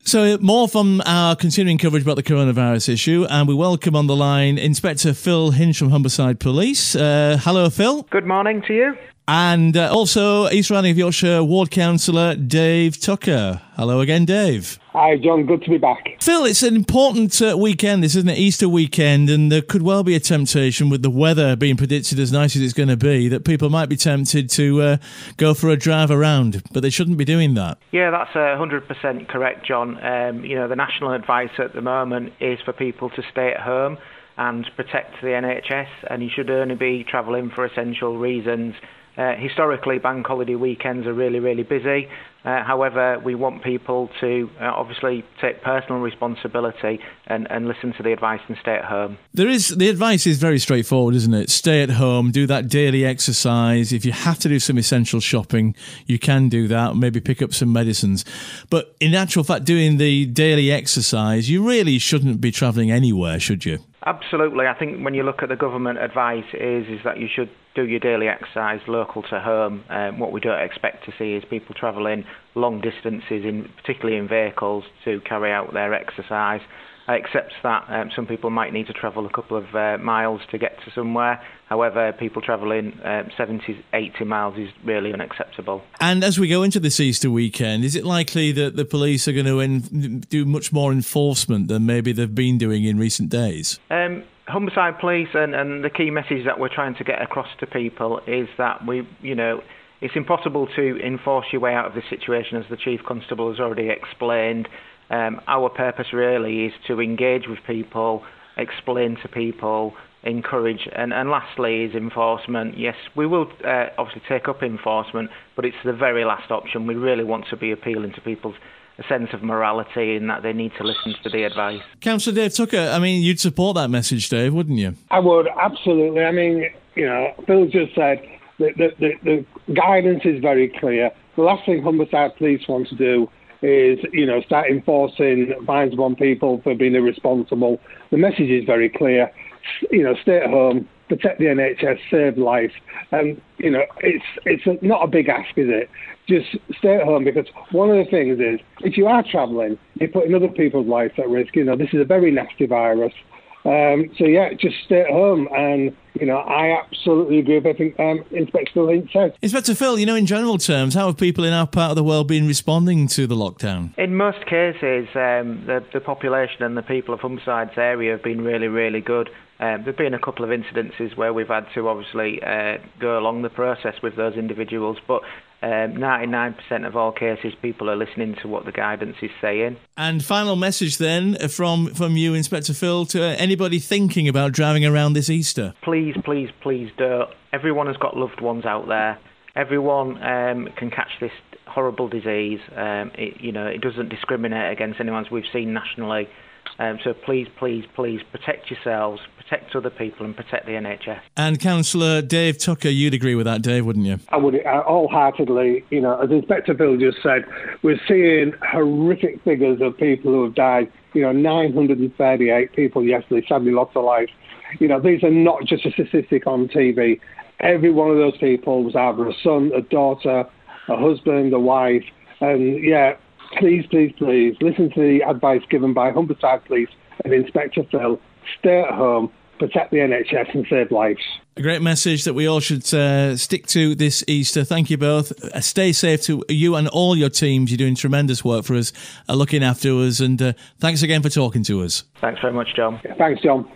So more from our continuing coverage about the coronavirus issue, and we welcome on the line Inspector Phil Hinch from Humberside Police. Hello, Phil. Good morning to you. And also East Riding of Yorkshire Ward Councillor Dave Tucker. Hello again, Dave. Hi, John. Good to be back. Phil, it's an important weekend, this isn't it? Easter weekend, and there could well be a temptation with the weather being predicted as nice as it's going to be that people might be tempted to go for a drive around, but they shouldn't be doing that. Yeah, that's 100% correct, John. The national advice at the moment is for people to stay at home and protect the NHS, and you should only be travelling for essential reasons. Historically, bank holiday weekends are really, really busy. However, we want people to obviously take personal responsibility and listen to the advice and stay at home. The advice is very straightforward, isn't it? Stay at home, do that daily exercise. If you have to do some essential shopping, you can do that, maybe pick up some medicines. But in actual fact, doing the daily exercise, you really shouldn't be travelling anywhere, should you? Absolutely. I think when you look at the government advice is that you should do your daily exercise local to home. What we don't expect to see is people travelling long distances, particularly in vehicles, to carry out their exercise. Except that some people might need to travel a couple of miles to get to somewhere. However, people travelling 70, 80 miles is really unacceptable. And as we go into this Easter weekend, is it likely that the police are going to do much more enforcement than maybe they've been doing in recent days? Humberside Police and the key message that we're trying to get across to people is that it's impossible to enforce your way out of this situation, as the Chief Constable has already explained. Our purpose really is to engage with people, explain to people, encourage, and lastly is enforcement. Yes, we will obviously take up enforcement, but it's the very last option. We really want to be appealing to people's sense of morality in that they need to listen to the advice. Councillor Dave Tucker, you'd support that message, Dave, wouldn't you? I would, absolutely. Phil just said that the guidance is very clear. The last thing Humberside Police want to do is, start enforcing fines upon people for being irresponsible. The message is very clear. Stay at home, protect the NHS, save life. And, it's not a big ask, is it? Just stay at home, because one of the things is, if you are travelling, you're putting other people's lives at risk. This is a very nasty virus. Just stay at home. And, I absolutely agree with everything Inspector Phil Hinch said. Inspector Phil, in general terms, how have people in our part of the world been responding to the lockdown? In most cases, the population and the people of Humberside's area have been really, really good. There have been a couple of incidences where we've had to obviously go along the process with those individuals, but 99% of all cases, people are listening to what the guidance is saying. And final message then from you, Inspector Phil, to anybody thinking about driving around this Easter. Please, please, please don't. Everyone has got loved ones out there. Everyone can catch this horrible disease. It doesn't discriminate against anyone, as we've seen nationally. So please, please, please protect yourselves, protect other people and protect the NHS. And Councillor Dave Tucker, you'd agree with that, Dave, wouldn't you? I would, wholeheartedly. As Inspector Phil just said, we're seeing horrific figures of people who have died. 938 people yesterday, sadly lost their lives. These are not just a statistic on TV. Every one of those people was either a son, a daughter, a husband, a wife. And please, please, please listen to the advice given by Humberside Police and Inspector Phil. Stay at home, protect the NHS and save lives. A great message that we all should stick to this Easter. Thank you both. Stay safe to you and all your teams. You're doing tremendous work for us, looking after us, and thanks again for talking to us. Thanks very much, John. Thanks, John.